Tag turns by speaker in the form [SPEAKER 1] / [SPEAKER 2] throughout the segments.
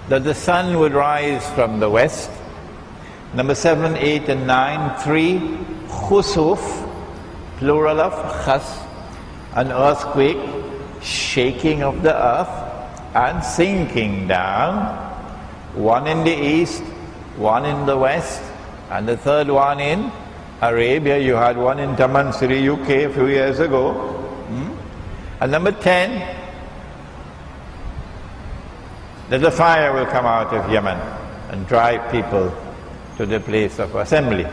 [SPEAKER 1] that the sun would rise from the west. Number 7, 8 and 9, 3, khusuf, plural of khas, an earthquake, shaking of the earth and sinking down, one in the east, one in the west, and the third one in Arabia. You had one in Damansiri, UK a few years ago. And number 10, that the fire will come out of Yemen and drive people to the place of assembly.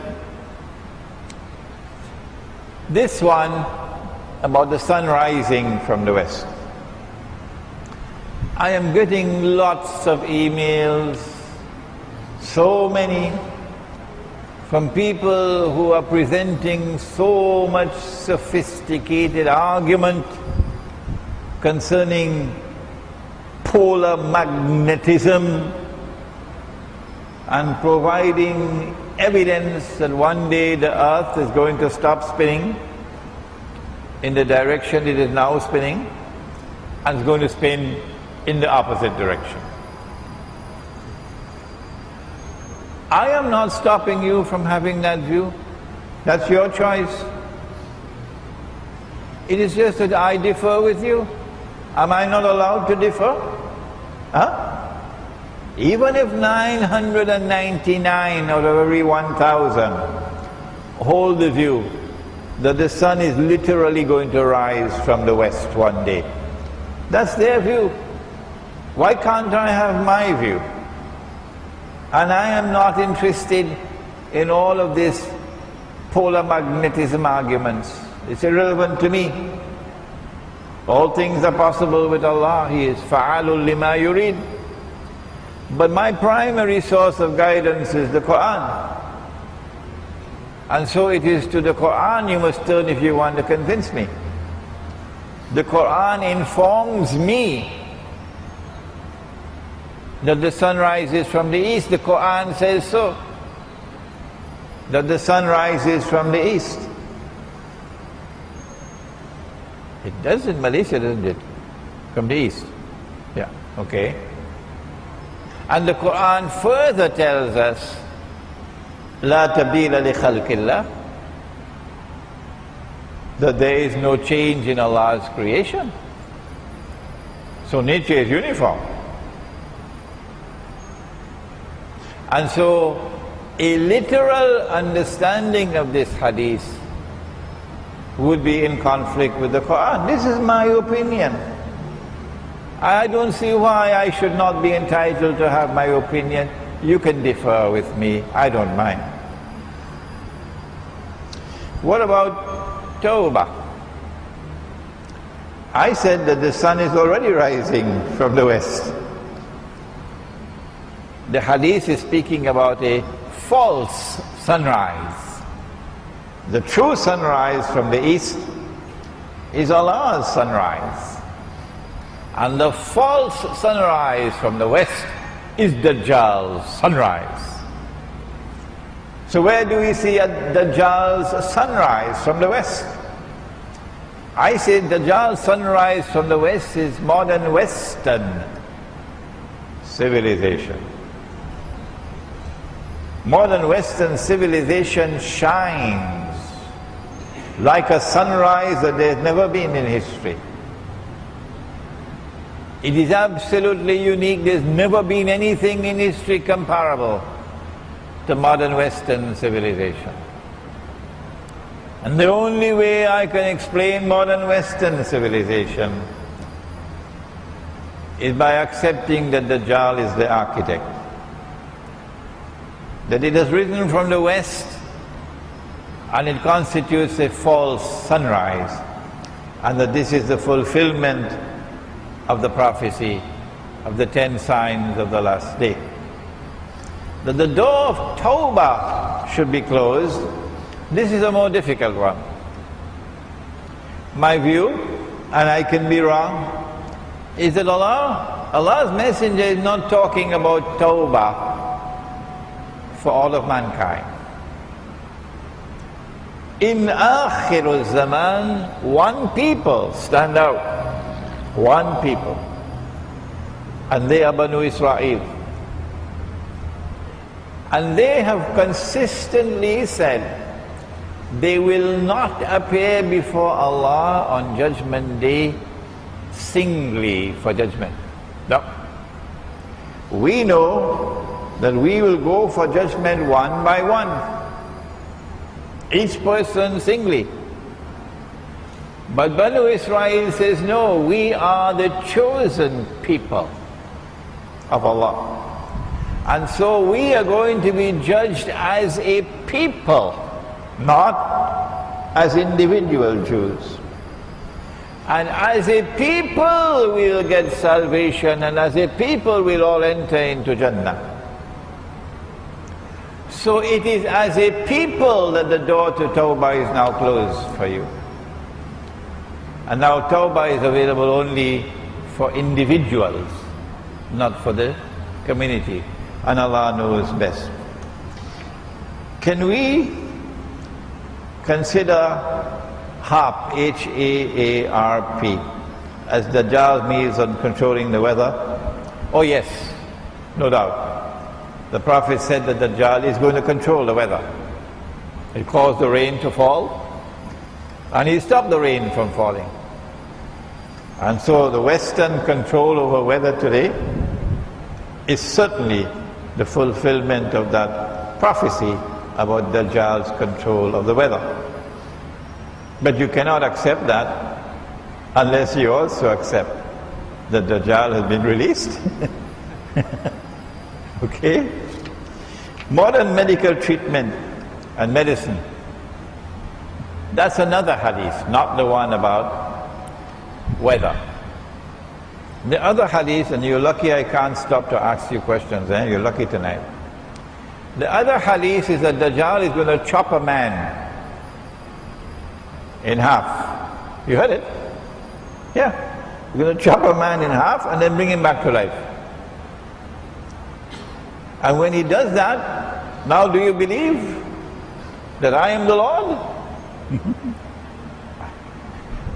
[SPEAKER 1] This one about the sun rising from the west. I am getting lots of emails, so many, from people who are presenting so much sophisticated argument concerning polar magnetism and providing evidence that one day the earth is going to stop spinning in the direction it is now spinning and is going to spin in the opposite direction. I am not stopping you from having that view. That's your choice. It is just that I differ with you. Am I not allowed to differ? Huh? Even if 999 out of every 1,000 hold the view that the sun is literally going to rise from the west one day, that's their view. Why can't I have my view? And I am not interested in all of this polar magnetism arguments. It's irrelevant to me. All things are possible with Allah. He is fa'alul lima yurid. But my primary source of guidance is the Quran. And so it is to the Quran you must turn if you want to convince me. The Quran informs me that the sun rises from the east. The Quran says so, that the sun rises from the east. It does in Malaysia, doesn't it? From the east. Yeah, okay. And the Quran further tells us, La tabila li khalqillah, that there is no change in Allah's creation. So nature is uniform. And so a literal understanding of this hadith would be in conflict with the Quran. This is my opinion. I don't see why I should not be entitled to have my opinion. You can differ with me, I don't mind. What about Tawbah? I said that the sun is already rising from the west. The hadith is speaking about a false sunrise. The true sunrise from the east is Allah's sunrise. And the false sunrise from the west is Dajjal's sunrise. So where do we see Dajjal's sunrise from the west? I say Dajjal's sunrise from the west is modern Western civilization. Modern Western civilization shines like a sunrise that there's never been in history. It is absolutely unique. There's never been anything in history comparable to modern Western civilization. And the only way I can explain modern Western civilization is by accepting that Dajjal is the architect. That it has risen from the west and it constitutes a false sunrise, and that this is the fulfillment of the prophecy of the 10 signs of the last day. That the door of Tawbah should be closed, this is a more difficult one. My view, and I can be wrong, is that Allah's messenger is not talking about Tawbah for all of mankind. In Akhirul Zaman, one people stand out. One people. And they are Banu Israel. And they have consistently said they will not appear before Allah on Judgment Day singly for judgment. No. We know that we will go for judgment one by one, each person singly. But Banu Israel says, no, we are the chosen people of Allah. And so we are going to be judged as a people, not as individual Jews. And as a people we'll get salvation, and as a people we'll all enter into Jannah. So it is as a people that the door to Tawbah is now closed for you. And now Tawbah is available only for individuals, not for the community. And Allah knows best. Can we consider HAARP, H-A-A-R-P, as Dajjal's means on controlling the weather? Oh yes, no doubt. The Prophet said that Dajjal is going to control the weather. He caused the rain to fall, and he stopped the rain from falling. And so the Western control over weather today is certainly the fulfillment of that prophecy about Dajjal's control of the weather. But you cannot accept that unless you also accept that Dajjal has been released. Okay? Modern medical treatment and medicine. That's another hadith, not the one about weather. The other hadith, and you're lucky I can't stop to ask you questions, you're lucky tonight. The other hadith is that Dajjal is going to chop a man in half. You heard it? Yeah. He's going to chop a man in half and then bring him back to life. And when he does that, now do you believe that I am the Lord?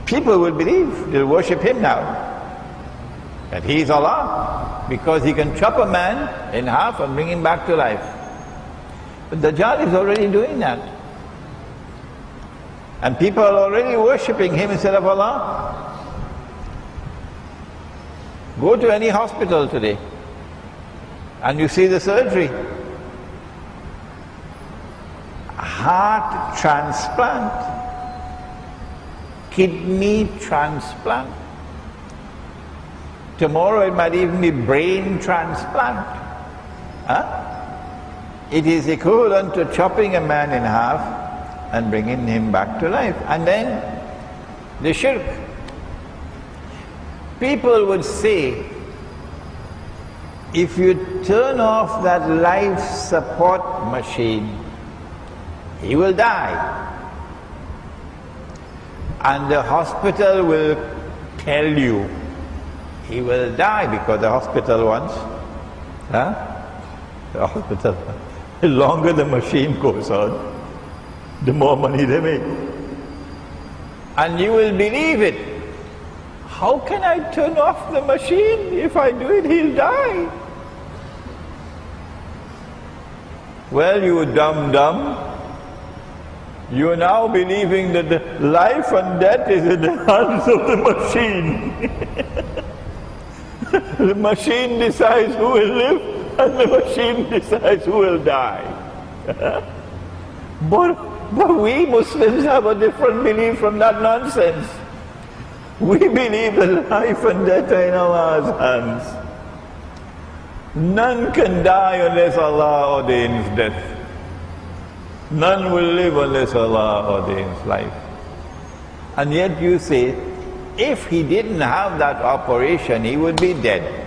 [SPEAKER 1] People will believe, they'll worship him now, that he is Allah, because he can chop a man in half and bring him back to life. But Dajjal is already doing that. And people are already worshipping him instead of Allah. Go to any hospital today and you see the surgery. Heart transplant, kidney transplant. Tomorrow it might even be brain transplant. It is equivalent to chopping a man in half and bringing him back to life. And then the shirk. People would say, if you turn off that life support machine, he will die. And the hospital will tell you he will die, because the hospital wants, the hospital, the longer the machine goes on, the more money they make. And you will believe it. How can I turn off the machine? If I do it, he'll die. Well, you dumb. You are now believing that the life and death is in the hands of the machine. The machine decides who will live, and the machine decides who will die. But we Muslims have a different belief from that nonsense. We believe that life and death are in Allah's hands. None can die unless Allah ordains death. None will live unless Allah ordains life. And yet you say, if he didn't have that operation, he would be dead.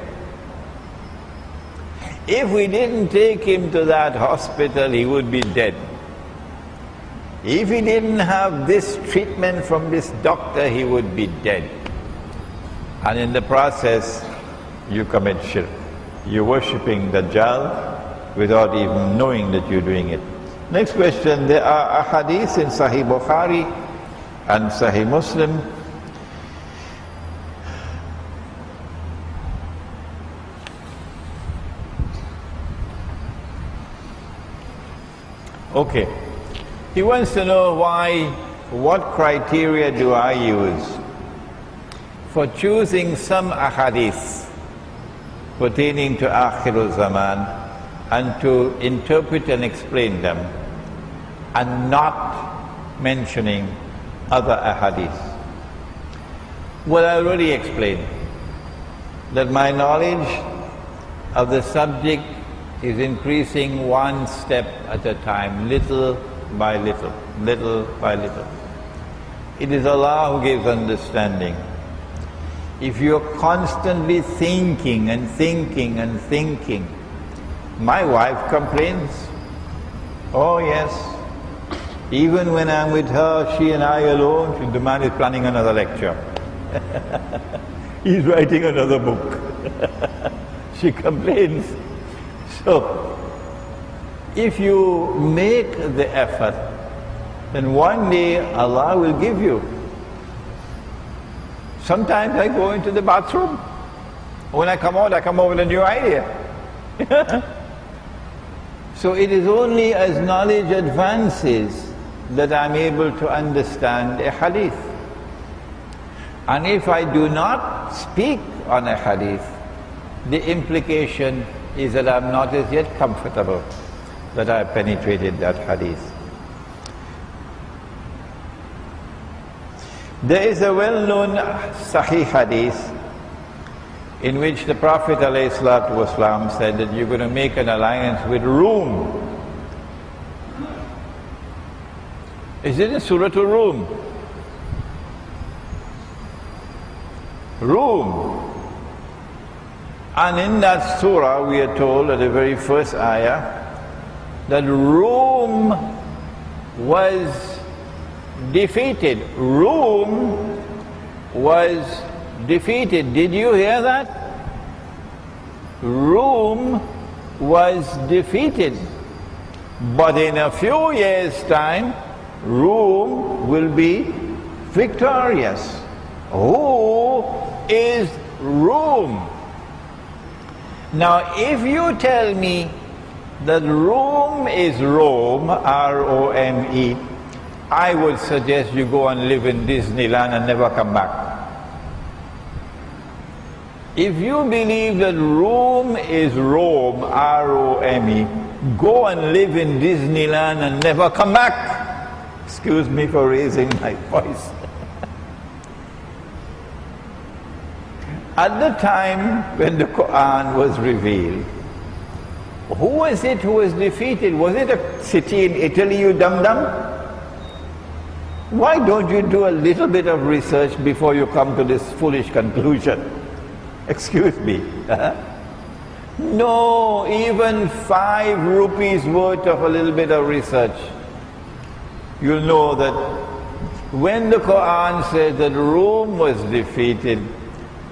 [SPEAKER 1] If we didn't take him to that hospital, he would be dead. If he didn't have this treatment from this doctor, he would be dead. And in the process, you commit shirk. You're worshipping Dajjal without even knowing that you're doing it. Next question, there are ahadith in Sahih Bukhari and Sahih Muslim Okay. He wants to know what criteria do I use for choosing some ahadith pertaining to Akhirul Zaman and to interpret and explain them and not mentioning other ahadith. Well, I already explained that my knowledge of the subject is increasing one step at a time, little by little, little by little. It is Allah who gives understanding. If you're constantly thinking and thinking and thinking, my wife complains. Oh yes, even when I'm with her, she and I alone, the man is planning another lecture. He's writing another book. She complains. So, if you make the effort, then one day Allah will give you. Sometimes I go into the bathroom. When I come out with a new idea. So it is only as knowledge advances that I'm able to understand a hadith. And if I do not speak on a hadith, the implication is that I'm not as yet comfortable that I penetrated that hadith. There is a well-known Sahih hadith in which the Prophet ﷺ said that you're going to make an alliance with Rum. Is it in Surah Rum? Rum. And in that surah we are told at the very first ayah that Rum was defeated. Rum was defeated. Did you hear that? Rum was defeated. But in a few years' time, Rum will be victorious. Who is Rum? Now, if you tell me that Rome is Rome, R-O-M-E, I would suggest you go and live in Disneyland and never come back. If you believe that Rome is Rome, R-O-M-E, go and live in Disneyland and never come back. Excuse me for raising my voice. At the time when the Quran was revealed, who was it who was defeated? Was it a city in Italy, you dum-dum? Why don't you do a little bit of research before you come to this foolish conclusion? Excuse me. No, even 5 rupees worth of a little bit of research. You'll know that when the Quran says that Rome was defeated,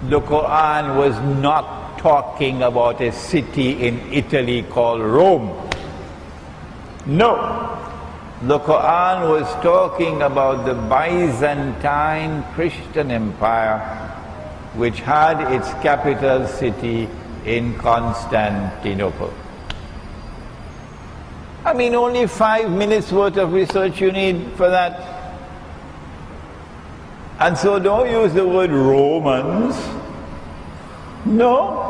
[SPEAKER 1] the Quran was not talking about a city in Italy called Rome. No. The Quran was talking about the Byzantine Christian Empire, which had its capital city in Constantinople. I mean, only 5 minutes worth of research you need for that. And so don't use the word Romans. No,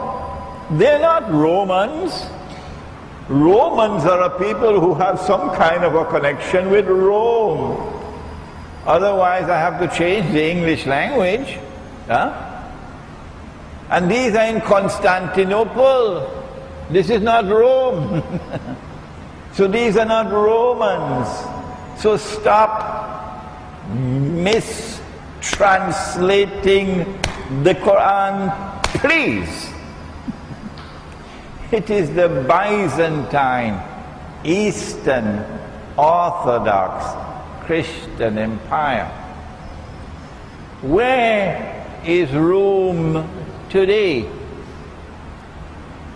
[SPEAKER 1] they're not Romans. Romans are a people who have some kind of a connection with Rome. Otherwise I have to change the English language. And these are in Constantinople. This is not Rome. So these are not Romans. So stop mistranslating the Quran, please. It is the Byzantine, Eastern, Orthodox Christian Empire. Where is Rome today?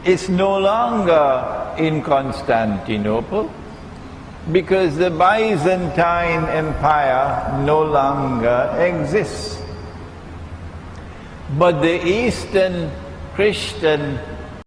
[SPEAKER 1] It's no longer in Constantinople because the Byzantine Empire no longer exists. But the Eastern Christian